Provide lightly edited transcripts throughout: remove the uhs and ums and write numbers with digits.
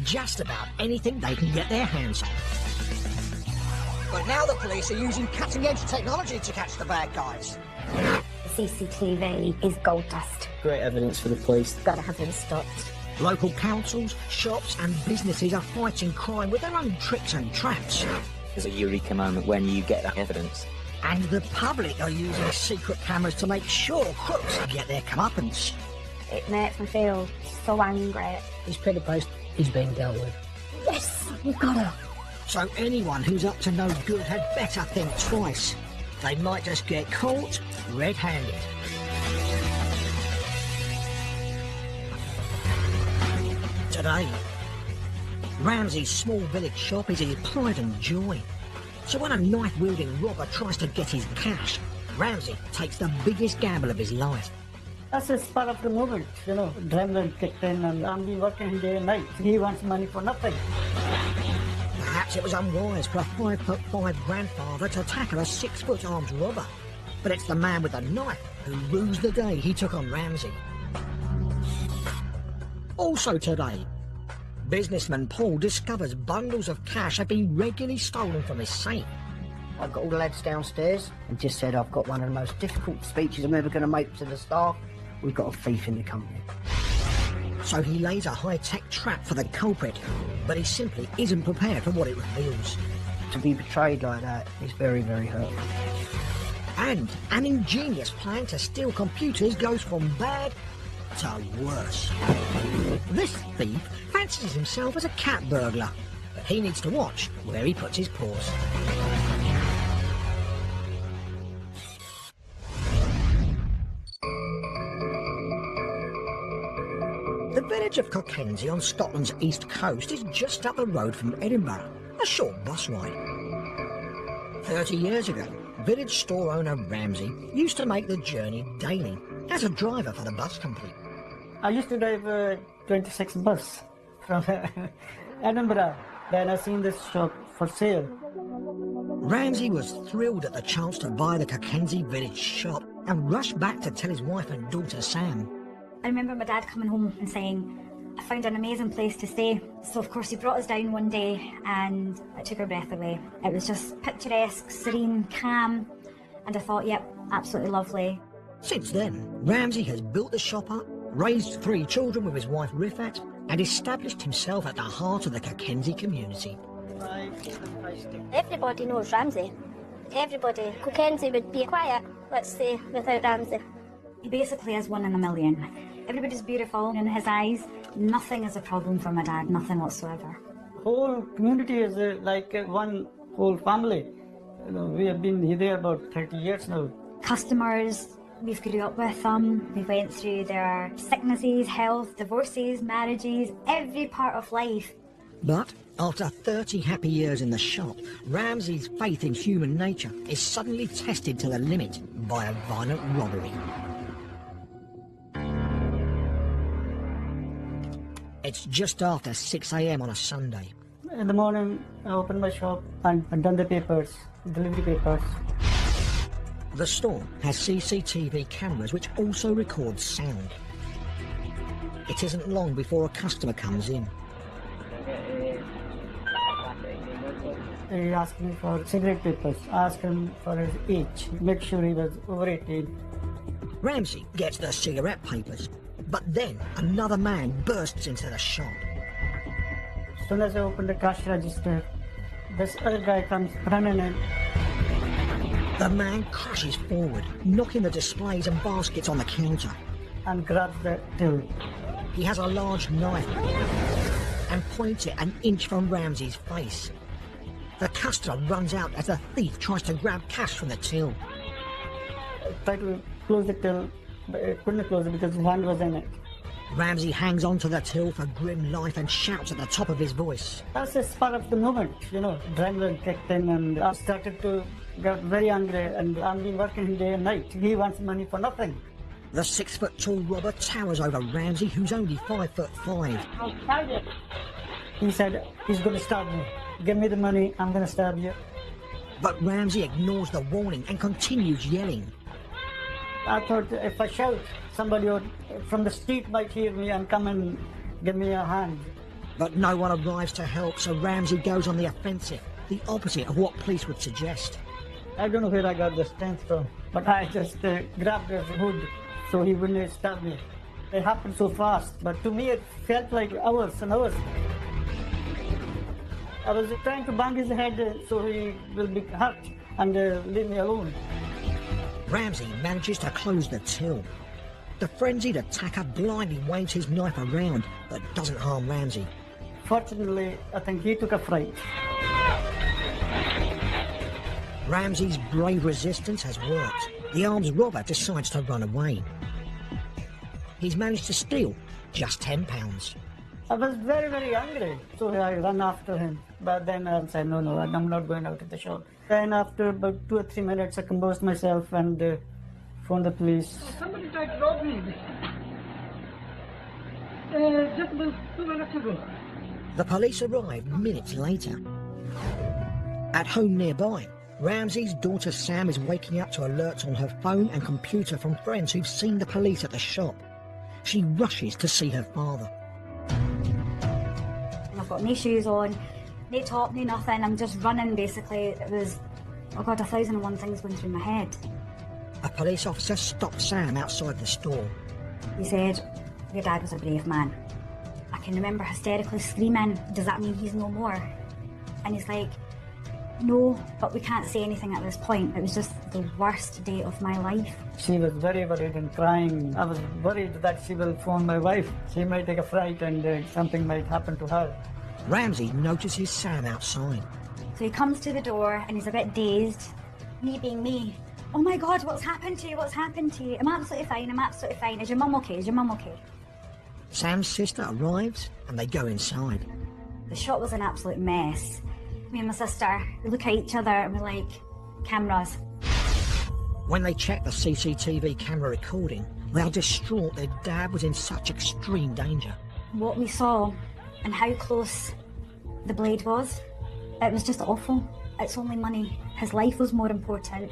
just about anything they can get their hands on. But now the police are using cutting-edge technology to catch the bad guys. The CCTV is gold dust. Great evidence for the police. Gotta have him stopped. Local councils, shops and businesses are fighting crime with their own tricks and traps. There's a eureka moment when you get that evidence. And the public are using secret cameras to make sure crooks get their comeuppance. It makes me feel so angry. This Peter Post is being dealt with. Yes, we've got her. So anyone who's up to no good had better think twice. They might just get caught red-handed. Today, Ramsey's small village shop is his pride and joy. So when a knife-wielding robber tries to get his cash, Ramsey takes the biggest gamble of his life. That's a spur of the moment, you know. Adrenaline kicked in and I've been working day and night. He wants money for nothing. Perhaps it was unwise for a 5'5" grandfather to tackle a 6-foot armed robber. But it's the man with the knife who rues the day he took on Ramsey. Also today, businessman Paul discovers bundles of cash have been regularly stolen from his safe. I got all the lads downstairs and just said I've got one of the most difficult speeches I'm ever going to make to the staff. We've got a thief in the company. So he lays a high-tech trap for the culprit, but he simply isn't prepared for what it reveals. To be betrayed like that is very, very hurtful. And an ingenious plan to steal computers goes from bad to worse. This thief fancies himself as a cat burglar, but he needs to watch where he puts his paws. The village of Cockenzie on Scotland's east coast is just up the road from Edinburgh, a short bus ride. 30 years ago, village store owner Ramsey used to make the journey daily as a driver for the bus company. I used to drive a 26 bus from Edinburgh. Then I seen this shop for sale. Ramsey was thrilled at the chance to buy the Cockenzie village shop and rushed back to tell his wife and daughter Sam. I remember my dad coming home and saying, I found an amazing place to stay. So of course he brought us down one day and it took our breath away. It was just picturesque, serene, calm, and I thought, yep, absolutely lovely. Since then, Ramsey has built the shop up, raised 3 children with his wife Rifat, and established himself at the heart of the Cockenzie community. Everybody knows Ramsey. Everybody. Cockenzie would be quiet, let's say, without Ramsey. He basically is one in a million. Everybody's beautiful in his eyes. Nothing is a problem for my dad, nothing whatsoever. Whole community is like one whole family. You know, we have been here about 30 years now. Customers, we've grew up with them. We went through their sicknesses, health, divorces, marriages, every part of life. But after 30 happy years in the shop, Ramsey's faith in human nature is suddenly tested to the limit by a violent robbery. It's just after 6 a.m. on a Sunday. In the morning, I opened my shop and I've done the papers, delivery papers. The store has CCTV cameras which also record sound. It isn't long before a customer comes in. He asked me for cigarette papers, asked him for his age, make sure he was over 18. Ramsey gets the cigarette papers, but then another man bursts into the shop. As soon as I opened the cash register, this other guy comes running in. The man crashes forward, knocking the displays and baskets on the counter. And grabs the till. He has a large knife and points it an inch from Ramsey's face. The customer runs out as the thief tries to grab cash from the till. I tried to close the till, but I couldn't close it because his hand was in it. Ramsey hangs onto the till for grim life and shouts at the top of his voice. That's the spur of the moment, you know. Adrenaline kicked in and I started to get very angry and I've been working day and night. He wants money for nothing. The 6-foot-tall robber towers over Ramsey, who's only 5'5". I'll stab you. He said, he's going to stab me. Give me the money, I'm going to stab you. But Ramsey ignores the warning and continues yelling. I thought if I shout, somebody from the street might hear me and come and give me a hand. But no one arrives to help, so Ramsey goes on the offensive, the opposite of what police would suggest. I don't know where I got the strength from, but I just grabbed his hood so he wouldn't stab me. It happened so fast, but to me it felt like hours and hours. I was trying to bang his head so he will be hurt and leave me alone. Ramsey manages to close the till. The frenzied attacker blindly waves his knife around, but doesn't harm Ramsey. Fortunately, I think he took a fright. Ramsey's brave resistance has worked. The armed robber decides to run away. He's managed to steal just £10. I was very, very angry, so I ran after him. But then I said, no, I'm not going out of the shop. Then after about 2 or 3 minutes, I composed myself and phoned the police. Somebody tried to rob me just about 2 minutes ago. The police arrive minutes later. At home nearby, Ramsey's daughter Sam is waking up to alerts on her phone and computer from friends who've seen the police at the shop. She rushes to see her father. I've got no shoes on, no top, no nothing. I'm just running basically. It was, oh God, 1,001 things going through my head. A police officer stopped Sam outside the store. He said, your dad was a brave man. I can remember hysterically screaming, does that mean he's no more? And he's like, no, but we can't say anything at this point. It was just the worst day of my life. She was very worried and crying. I was worried that she will phone my wife. She might take a fright and something might happen to her. Ramsey notices Sam outside. So he comes to the door and he's a bit dazed. Me being me. Oh my God, what's happened to you? What's happened to you? I'm absolutely fine, I'm absolutely fine. Is your mum okay? Is your mum okay? Sam's sister arrives and they go inside. The shop was an absolute mess. Me and my sister, we look at each other and we're like, cameras. When they check the CCTV camera recording, they are distraught their dad was in such extreme danger. What we saw and how close the blade was, it was just awful. It's only money. His life was more important.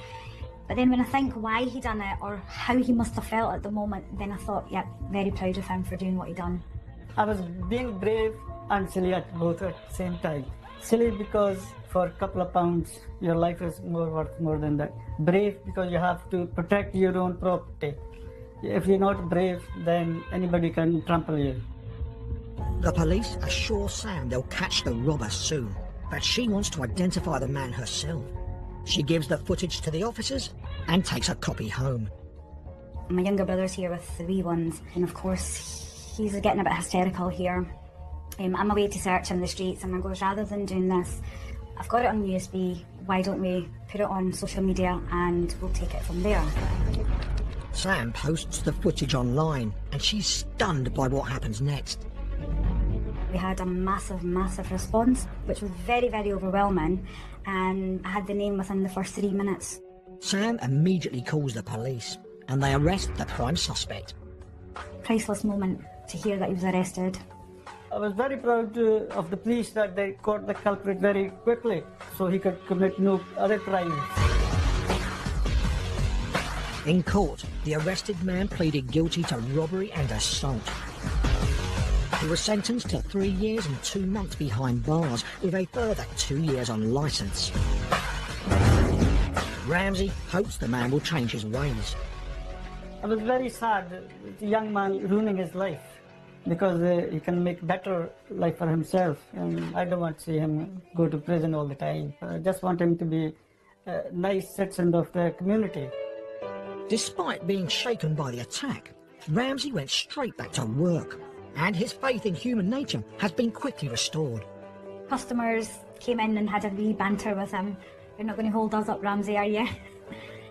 But then when I think why he done it or how he must have felt at the moment, then I thought, yeah, very proud of him for doing what he done. I was being brave and silly at both at the same time. Silly because for a couple of pounds, your life is worth more than that. Brave because you have to protect your own property. If you're not brave, then anybody can trample you. The police assure Sam they'll catch the robber soon, but she wants to identify the man herself. She gives the footage to the officers and takes a copy home. My younger brother's here with the wee ones, and of course he's getting a bit hysterical here. I'm away to search in the streets and I goes, rather than doing this, I've got it on USB, why don't we put it on social media and we'll take it from there. Sam posts the footage online and she's stunned by what happens next. We had a massive response, which was very, very overwhelming, and I had the name within the first 3 minutes. Sam immediately calls the police and they arrest the prime suspect. Priceless moment to hear that he was arrested. I was very proud of the police that they caught the culprit very quickly so he could commit no other crimes. In court, the arrested man pleaded guilty to robbery and assault. He was sentenced to 3 years and 2 months behind bars, with a further 2 years on licence. Ramsey hopes the man will change his ways. I was very sad, the young man ruining his life, because he can make better life for himself. And I don't want to see him go to prison all the time. I just want him to be a nice citizen of the community. Despite being shaken by the attack, Ramsey went straight back to work, and his faith in human nature has been quickly restored. Customers came in and had a wee banter with him. You're not going to hold us up, Ramsey, are you?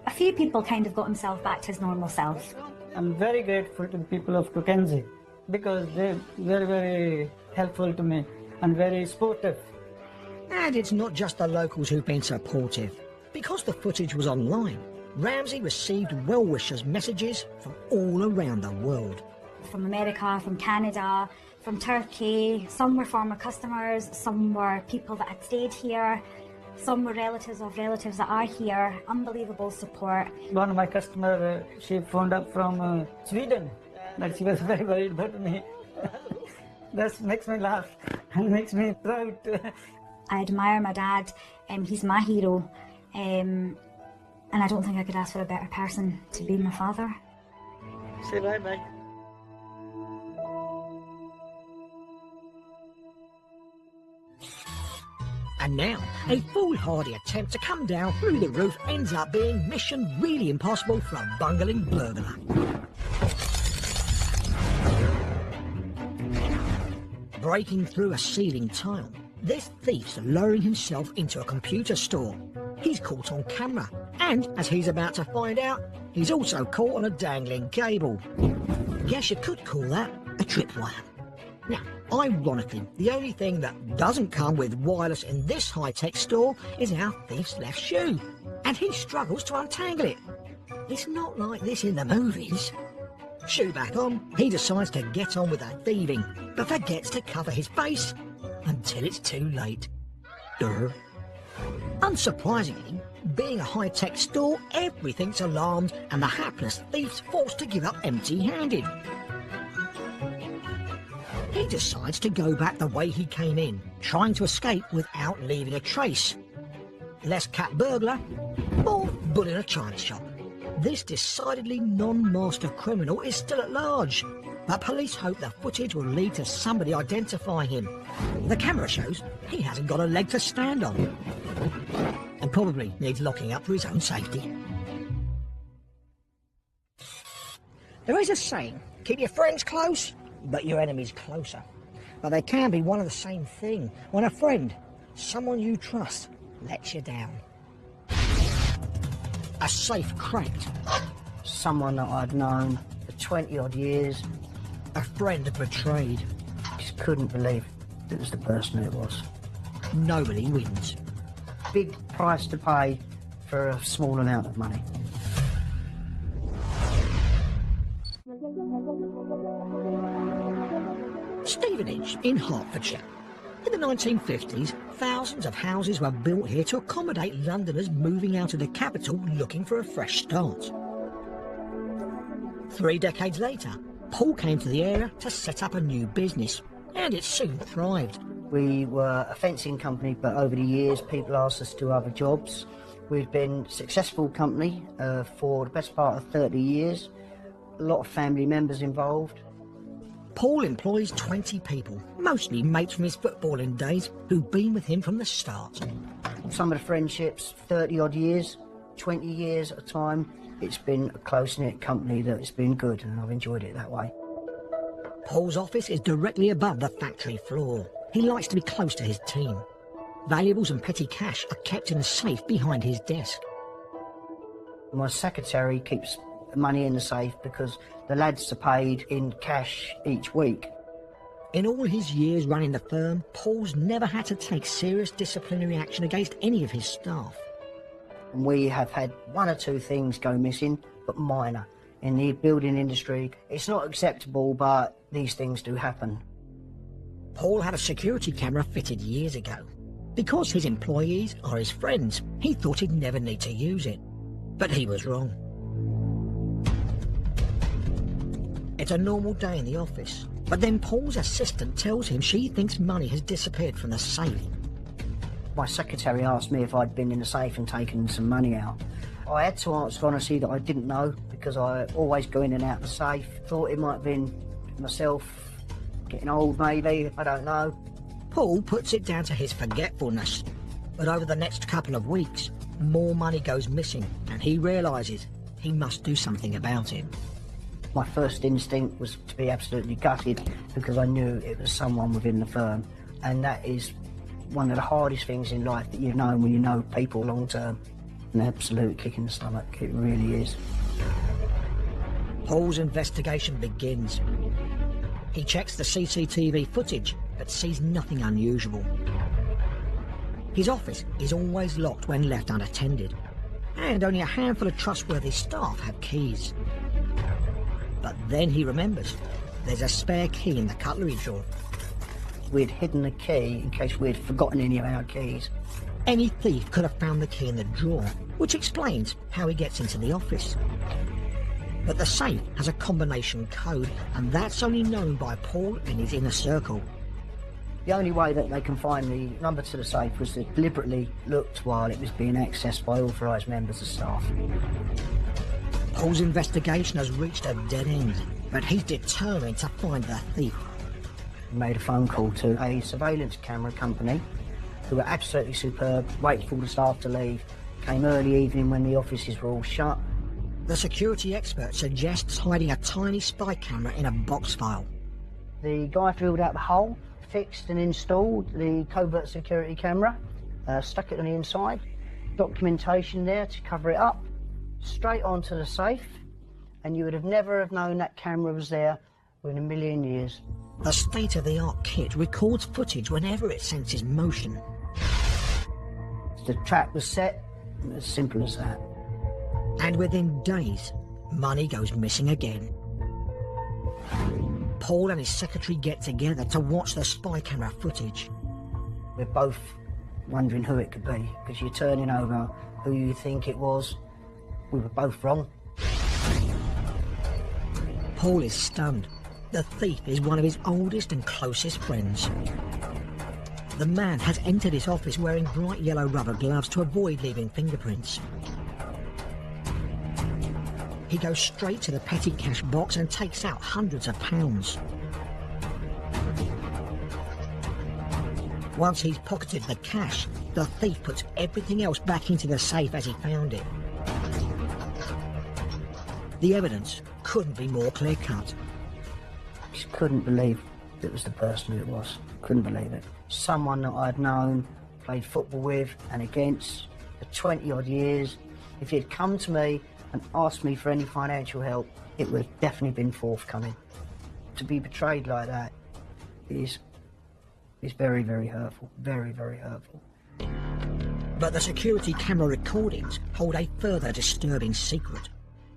A few people kind of got himself back to his normal self. I'm very grateful to the people of Cookenzie because they're very, very helpful to me and very supportive. And it's not just the locals who've been supportive. Because the footage was online, Ramsey received well-wishers' messages from all around the world. From America, from Canada, from Turkey. Some were former customers, some were people that had stayed here, some were relatives of relatives that are here. Unbelievable support. One of my customers, she phoned up from Sweden, and she was very worried about me. That makes me laugh. and makes me proud. I admire my dad. He's my hero. And I don't think I could ask for a better person to be my father. Say bye-bye. And now, a foolhardy attempt to come down through the roof ends up being mission really impossible for a bungling burglar. Breaking through a ceiling tile, this thief's lowering himself into a computer store. He's caught on camera, and as he's about to find out, he's also caught on a dangling cable. Guess you could call that a tripwire. Now, ironically, the only thing that doesn't come with wireless in this high-tech store is our thief's left shoe, and he struggles to untangle it. It's not like this in the movies. Shoe back on, he decides to get on with the thieving, but forgets to cover his face until it's too late. Duh. Unsurprisingly, being a high-tech store, everything's alarmed and the hapless thief's forced to give up empty-handed. He decides to go back the way he came in, trying to escape without leaving a trace. Less cat burglar, more bull in a china shop. This decidedly non-master criminal is still at large, but police hope the footage will lead to somebody identifying him. The camera shows he hasn't got a leg to stand on, and probably needs locking up for his own safety. There is a saying, keep your friends close, but your enemies closer. But they can be one and the same thing when a friend, someone you trust, lets you down. A safe cracked. Someone that I'd known for 20 odd years. A friend betrayed. Just couldn't believe it was the person it was. Nobody wins. Big price to pay for a small amount of money. Stevenage in Hertfordshire. In the 1950s, thousands of houses were built here to accommodate Londoners moving out of the capital looking for a fresh start. 3 decades later, Paul came to the area to set up a new business, and it soon thrived. We were a fencing company, but over the years people asked us to do other jobs. We've been a successful company for the best part of 30 years. A lot of family members involved. Paul employs 20 people, mostly mates from his footballing days, who've been with him from the start. Some of the friendships, 30 odd years, 20 years at a time. It's been a close-knit company that's been good, and I've enjoyed it that way. Paul's office is directly above the factory floor. He likes to be close to his team. Valuables and petty cash are kept in a safe behind his desk. My secretary keeps money in the safe because the lads are paid in cash each week. In all his years running the firm, Paul's never had to take serious disciplinary action against any of his staff. And we have had 1 or 2 things go missing, but minor. In the building industry, it's not acceptable, but these things do happen. Paul had a security camera fitted years ago. Because his employees are his friends, he thought he'd never need to use it. But he was wrong. It's a normal day in the office, but then Paul's assistant tells him she thinks money has disappeared from the safe. My secretary asked me if I'd been in the safe and taken some money out. I had to answer honestly that I didn't know, because I always go in and out of the safe. Thought it might have been myself getting old, maybe, I don't know. Paul puts it down to his forgetfulness, but over the next couple of weeks, more money goes missing, and he realises he must do something about it. My first instinct was to be absolutely gutted, because I knew it was someone within the firm, and that is one of the hardest things in life that you know when you know people long term. An absolute kick in the stomach, it really is. Paul's investigation begins. He checks the CCTV footage, but sees nothing unusual. His office is always locked when left unattended, and only a handful of trustworthy staff have keys. But then he remembers there's a spare key in the cutlery drawer. We'd hidden the key in case we'd forgotten any of our keys. Any thief could have found the key in the drawer, which explains how he gets into the office. But the safe has a combination code, and that's only known by Paul and his inner circle. The only way that they can find the number to the safe was to deliberately looked while it was being accessed by authorised members of staff. Paul's investigation has reached a dead end, but he's determined to find the thief. He made a phone call to a surveillance camera company who were absolutely superb, waited for the staff to leave, came early evening when the offices were all shut. The security expert suggests hiding a tiny spy camera in a box file. The guy drilled out the hole, fixed and installed the covert security camera, stuck it on the inside, documentation there to cover it up, straight onto the safe, and you would have never have known that camera was there within a million years. The state-of-the-art kit records footage whenever it senses motion. The trap was set, as simple as that. And within days, money goes missing again. Paul and his secretary get together to watch the spy camera footage. We're both wondering who it could be, because you're turning over who you think it was. We were both wrong. Paul is stunned. The thief is one of his oldest and closest friends. The man has entered his office wearing bright yellow rubber gloves to avoid leaving fingerprints. He goes straight to the petty cash box and takes out hundreds of pounds. Once he's pocketed the cash, the thief puts everything else back into the safe as he found it. The evidence couldn't be more clear-cut. Just couldn't believe it was the person who it was. Couldn't believe it. Someone that I'd known, played football with and against for 20-odd years. If he'd come to me and asked me for any financial help, it would have definitely been forthcoming. To be betrayed like that is very, very hurtful. Very, very hurtful. But the security camera recordings hold a further disturbing secret.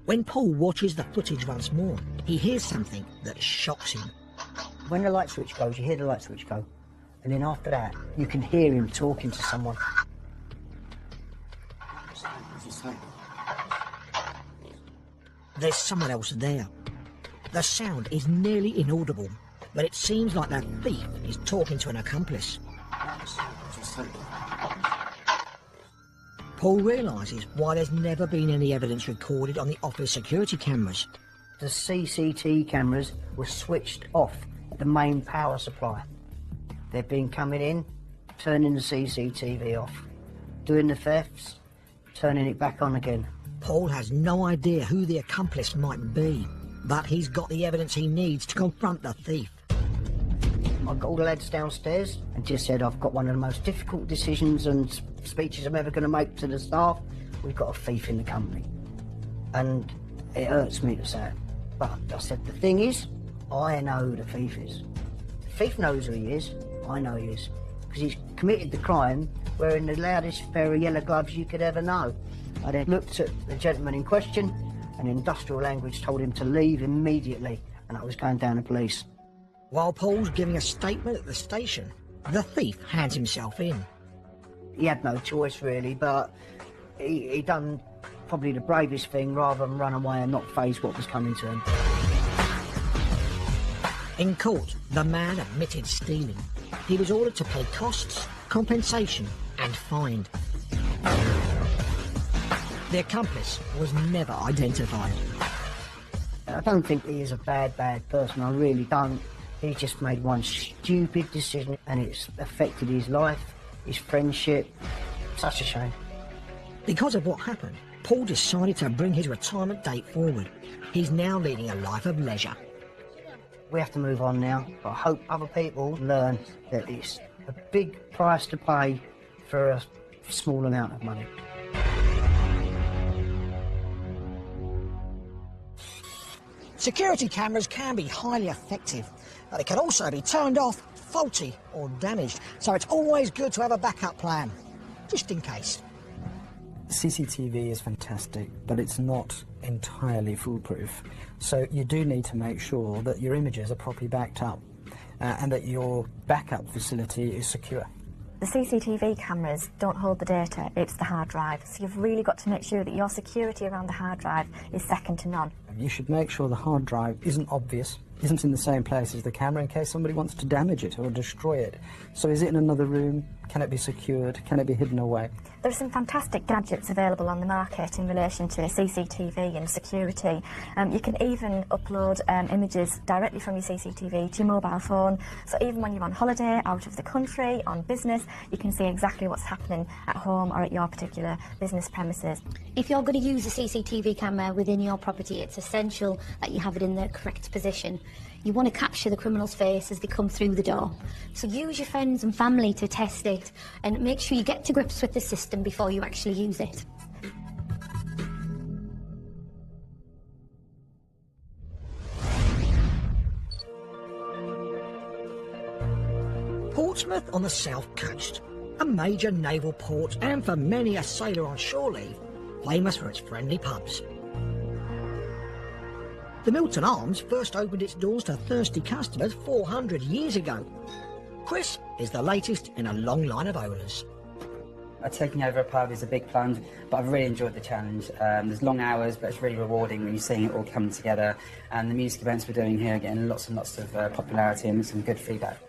When Paul watches the footage once more, he hears something that shocks him. When the light switch goes, you hear the light switch go. And then after that, you can hear him talking to someone. There's someone else there. The sound is nearly inaudible, but it seems like the thief is talking to an accomplice. Paul realises why there's never been any evidence recorded on the office security cameras. The CCTV cameras were switched off at the main power supply. They've been coming in, turning the CCTV off, doing the thefts, turning it back on again. Paul has no idea who the accomplice might be, but he's got the evidence he needs to confront the thief. I got all the lads downstairs and just said, I've got one of the most difficult decisions and speeches I'm ever going to make to the staff. We've got a thief in the company. And it hurts me to say it. But I said, the thing is, I know who the thief is. The thief knows who he is. I know he is. Because he's committed the crime wearing the loudest pair of yellow gloves you could ever know. I then looked at the gentleman in question and in industrial language told him to leave immediately, and I was going down to police. While Paul's giving a statement at the station, the thief hands himself in. He had no choice really, but he done probably the bravest thing rather than run away and not face what was coming to him. In court, the man admitted stealing. He was ordered to pay costs, compensation and fined. The accomplice was never identified. I don't think he is a bad person, I really don't. He just made one stupid decision and it's affected his life, his friendship. Such a shame. Because of what happened, Paul decided to bring his retirement date forward. He's now leading a life of leisure. We have to move on now, but I hope other people learn that it's a big price to pay for a small amount of money. Security cameras can be highly effective, but they can also be turned off, faulty or damaged, so it's always good to have a backup plan, just in case. CCTV is fantastic, but it's not entirely foolproof. So you do need to make sure that your images are properly backed up and that your backup facility is secure. The CCTV cameras don't hold the data, it's the hard drive. So you've really got to make sure that your security around the hard drive is second to none. You should make sure the hard drive isn't obvious isn't in the same place as the camera in case somebody wants to damage it or destroy it. So is it in another room? Can it be secured? Can it be hidden away? There are some fantastic gadgets available on the market in relation to CCTV and security. You can even upload images directly from your CCTV to your mobile phone. So even when you're on holiday, out of the country, on business, you can see exactly what's happening at home or at your particular business premises. If you're going to use a CCTV camera within your property, it's essential that you have it in the correct position. You want to capture the criminal's face as they come through the door. So use your friends and family to test it and make sure you get to grips with the system before you actually use it. Portsmouth on the south coast, a major naval port and for many a sailor on shore leave, famous for its friendly pubs. The Milton Arms first opened its doors to thirsty customers 400 years ago. Chris is the latest in a long line of owners. Taking over a pub is a big plunge, but I've really enjoyed the challenge. There's long hours, but it's really rewarding when you're seeing it all come together. And the music events we're doing here are getting lots and lots of popularity and some good feedback.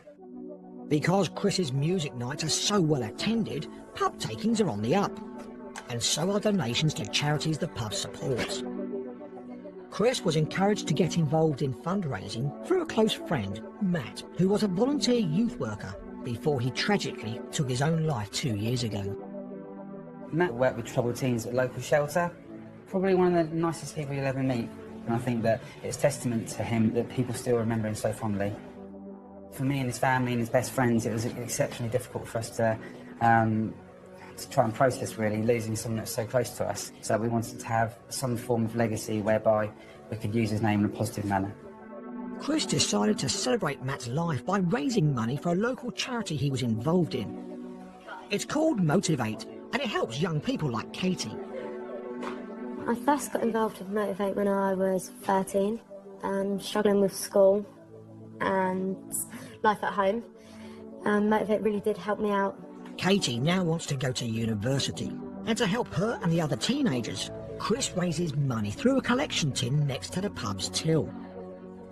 Because Chris's music nights are so well attended, pub takings are on the up. And so are donations to charities the pub supports. Chris was encouraged to get involved in fundraising through a close friend, Matt, who was a volunteer youth worker before he tragically took his own life 2 years ago. Matt worked with troubled teens at a local shelter. Probably one of the nicest people you'll ever meet. And I think that it's testament to him that people still remember him so fondly. For me and his family and his best friends, it was exceptionally difficult for us to try and process, really, losing someone that's so close to us. So we wanted to have some form of legacy whereby we could use his name in a positive manner. Chris decided to celebrate Matt's life by raising money for a local charity he was involved in. It's called Motivate, and it helps young people like Katie. I first got involved with Motivate when I was 13, struggling with school and life at home. Motivate really did help me out. Katie now wants to go to university, and to help her and the other teenagers, Chris raises money through a collection tin next to the pub's till.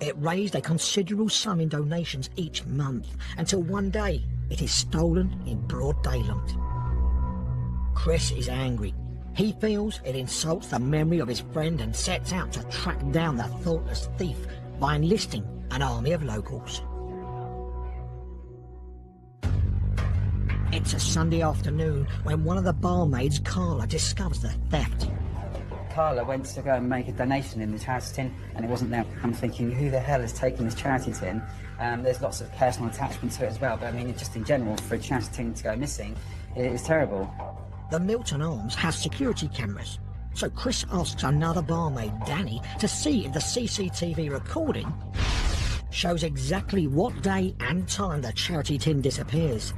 It raised a considerable sum in donations each month, until one day it is stolen in broad daylight. Chris is angry. He feels it insults the memory of his friend and sets out to track down the thoughtless thief by enlisting an army of locals. It's a Sunday afternoon when one of the barmaids, Carla, discovers the theft. Carla went to go and make a donation in the charity tin, and it wasn't there. I'm thinking, who the hell is taking this charity tin? There's lots of personal attachment to it as well, but I mean, just in general, for a charity tin to go missing, it is terrible. The Milton Arms has security cameras, so Chris asks another barmaid, Danny, to see if the CCTV recording shows exactly what day and time the charity tin disappears.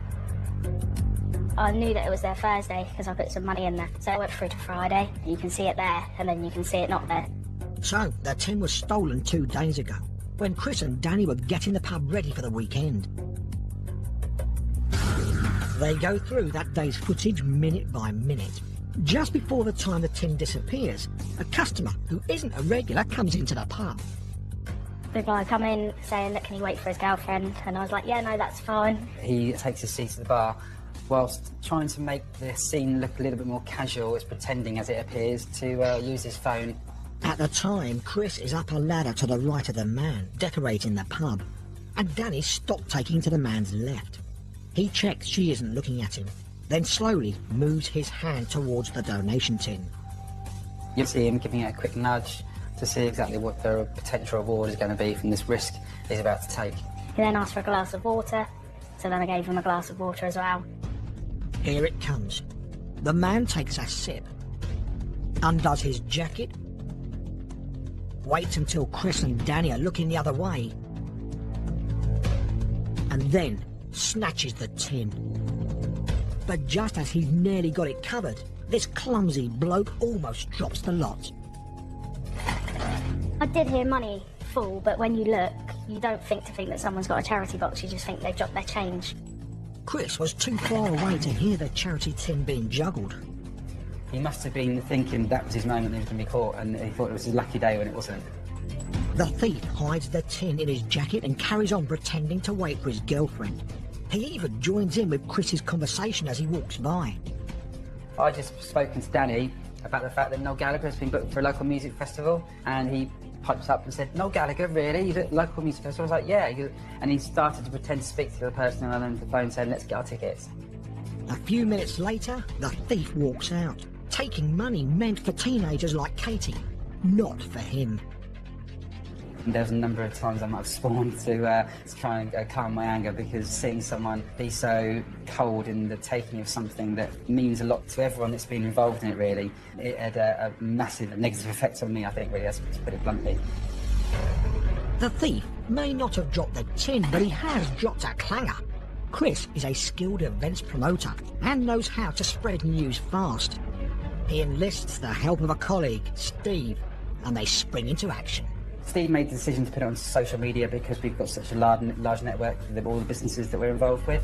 I knew that it was there Thursday because I put some money in there. So I went through to Friday. You can see it there, and then you can see it not there. So the tin was stolen 2 days ago, when Chris and Danny were getting the pub ready for the weekend. They go through that day's footage minute by minute. Just before the time the tin disappears, a customer who isn't a regular comes into the pub. The guy come in saying that can he wait for his girlfriend, and I was like, yeah, no, that's fine. He takes his seat at the bar, whilst trying to make the scene look a little bit more casual, is pretending, as it appears, to use his phone. At the time, Chris is up a ladder to the right of the man, decorating the pub, and Danny stopped taking to the man's left. He checks she isn't looking at him, then slowly moves his hand towards the donation tin. You see him giving it a quick nudge to see exactly what the potential reward is going to be from this risk he's about to take. He then asked for a glass of water, so then I gave him a glass of water as well. Here it comes. The man takes a sip, undoes his jacket, waits until Chris and Danny are looking the other way, and then snatches the tin. But just as he's nearly got it covered, this clumsy bloke almost drops the lot. I did hear money fall, but when you look, you don't think that someone's got a charity box, you just think they've dropped their change. Chris was too far away to hear the charity tin being juggled. He must have been thinking that was his moment he was going to be caught, and he thought it was his lucky day when it wasn't. The thief hides the tin in his jacket and carries on pretending to wait for his girlfriend. He even joins in with Chris's conversation as he walks by. I just spoken to Danny about the fact that Noel Gallagher has been booked for a local music festival, and he pipes up and said, "Noel Gallagher, really? He's at a local music festival?" I was like, "Yeah." And he started to pretend to speak to the person on the other end of the phone saying, "Let's get our tickets." A few minutes later, the thief walks out, taking money meant for teenagers like Katie, not for him. And there was a number of times I might have spawned to try and calm my anger, because seeing someone be so cold in the taking of something that means a lot to everyone that's been involved in it, really, it had a massive negative effect on me, I think, really, that's to put it bluntly. The thief may not have dropped the tin, but he has dropped a clanger. Chris is a skilled events promoter and knows how to spread news fast. He enlists the help of a colleague, Steve, and they spring into action. Steve made the decision to put it on social media because we've got such a large network with all the businesses that we're involved with.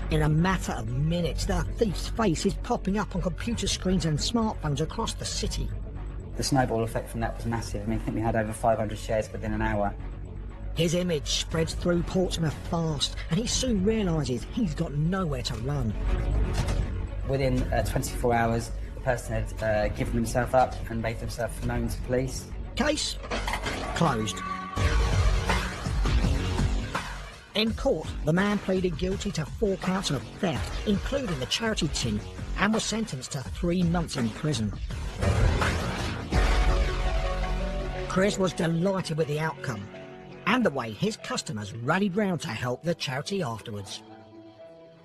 In a matter of minutes, the thief's face is popping up on computer screens and smartphones across the city. The snowball effect from that was massive. I mean, I think we had over 500 shares within an hour. His image spreads through Portsmouth fast, and he soon realises he's got nowhere to run. Within 24 hours, the person had given himself up and made themselves known to police. Case closed. In court, the man pleaded guilty to 4 counts of theft, including the charity tin, and was sentenced to 3 months in prison. Chris was delighted with the outcome, and the way his customers rallied round to help the charity afterwards.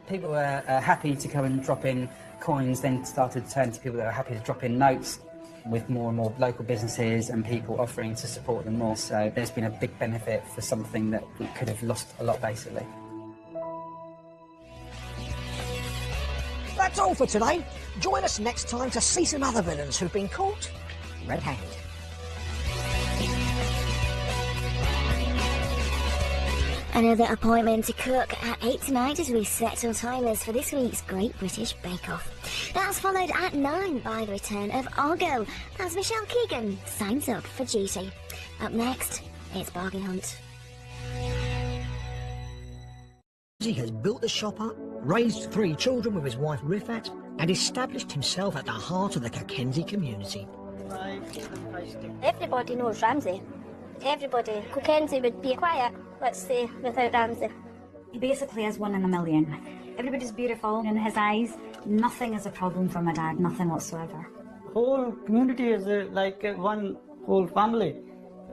People were happy to come and drop in coins, then started to turn to people that were happy to drop in notes, with more and more local businesses and people offering to support them more. So there's been a big benefit for something that we could have lost a lot, basically. That's all for today. Join us next time to see some other villains who've been caught red-handed. Another appointment to cook at 8 tonight as we set our timers for this week's Great British Bake Off. That's followed at 9 by the return of Argo as Michelle Keegan signs up for duty. Up next, it's Bargain Hunt. He has built the shop up, raised 3 children with his wife Rifat, and established himself at the heart of the Cockenzie community. Everybody knows Ramsey. Everybody. Cockenzie would be quiet, let's say, without Ramsey. He basically is 1 in a million. Everybody's beautiful in his eyes. Nothing is a problem for my dad, nothing whatsoever. Whole community is like one whole family.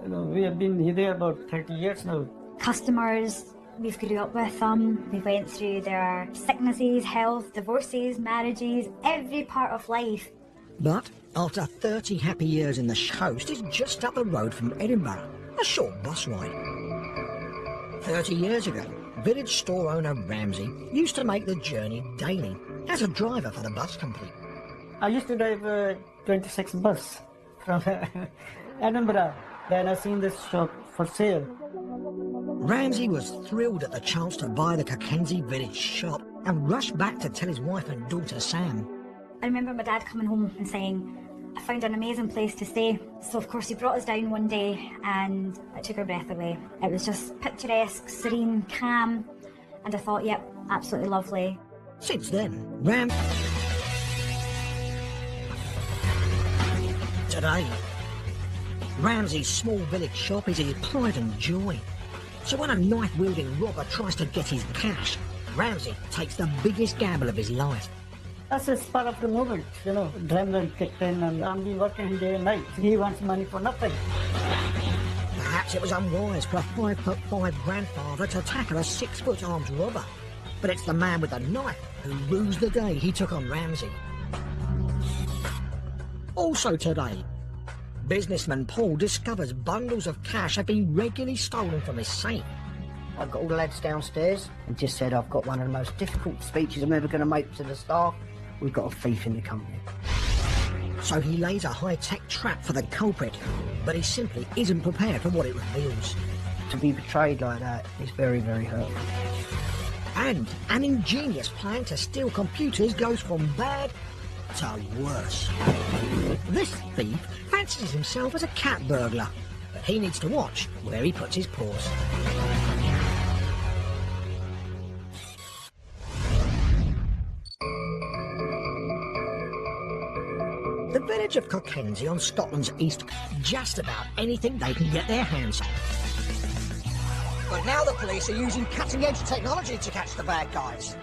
You know, we have been there about 30 years now. Customers, we've grew up with them. We went through their sicknesses, health, divorces, marriages, every part of life. But after 30 happy years in the coast, it's just up the road from Edinburgh, a short bus ride. 30 years ago, village store owner Ramsey used to make the journey daily as a driver for the bus company. I used to drive 26 bus from Edinburgh. Then I seen this shop for sale. Ramsey was thrilled at the chance to buy the Cockenzie village shop and rushed back to tell his wife and daughter Sam. I remember my dad coming home and saying, I found an amazing place to stay. So of course he brought us down one day and it took our breath away. It was just picturesque, serene, calm, and I thought, yep, absolutely lovely. Since then, Today, Ramsey's small village shop is his pride and joy. So when a knife-wielding robber tries to get his cash, Ramsey takes the biggest gamble of his life. That's a part of the movement, you know. Adrenaline kicked in and I'm been working day and night. He wants money for nothing. Perhaps it was unwise for a 5'5" grandfather to tackle a 6-foot armed robber. But it's the man with the knife who rues the day he took on Ramsey. Also today, businessman Paul discovers bundles of cash have been regularly stolen from his safe. I've got all the lads downstairs and just said I've got one of the most difficult speeches I'm ever going to make to the staff. We've got a thief in the company. So he lays a high-tech trap for the culprit, but he simply isn't prepared for what it reveals. To be betrayed like that is very, very hurtful. And an ingenious plan to steal computers goes from bad to worse. This thief fancies himself as a cat burglar. but he needs to watch where he puts his paws. The village of Cockenzie on Scotland's east, just about anything they can get their hands on. But now the police are using cutting-edge technology to catch the bad guys.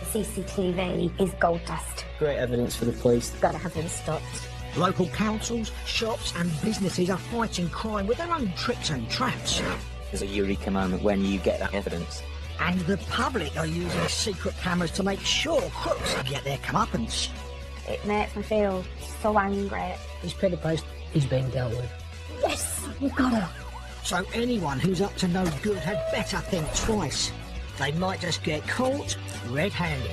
CCTV is gold dust. Great evidence for the police. Gotta have them stopped. Local councils, shops and businesses are fighting crime with their own tricks and traps. There's a eureka moment when you get that evidence. And the public are using secret cameras to make sure crooks get their comeuppance. It makes me feel so angry. This petty post is being dealt with. Yes, we've got her. So anyone who's up to no good had better think twice. They might just get caught red-handed.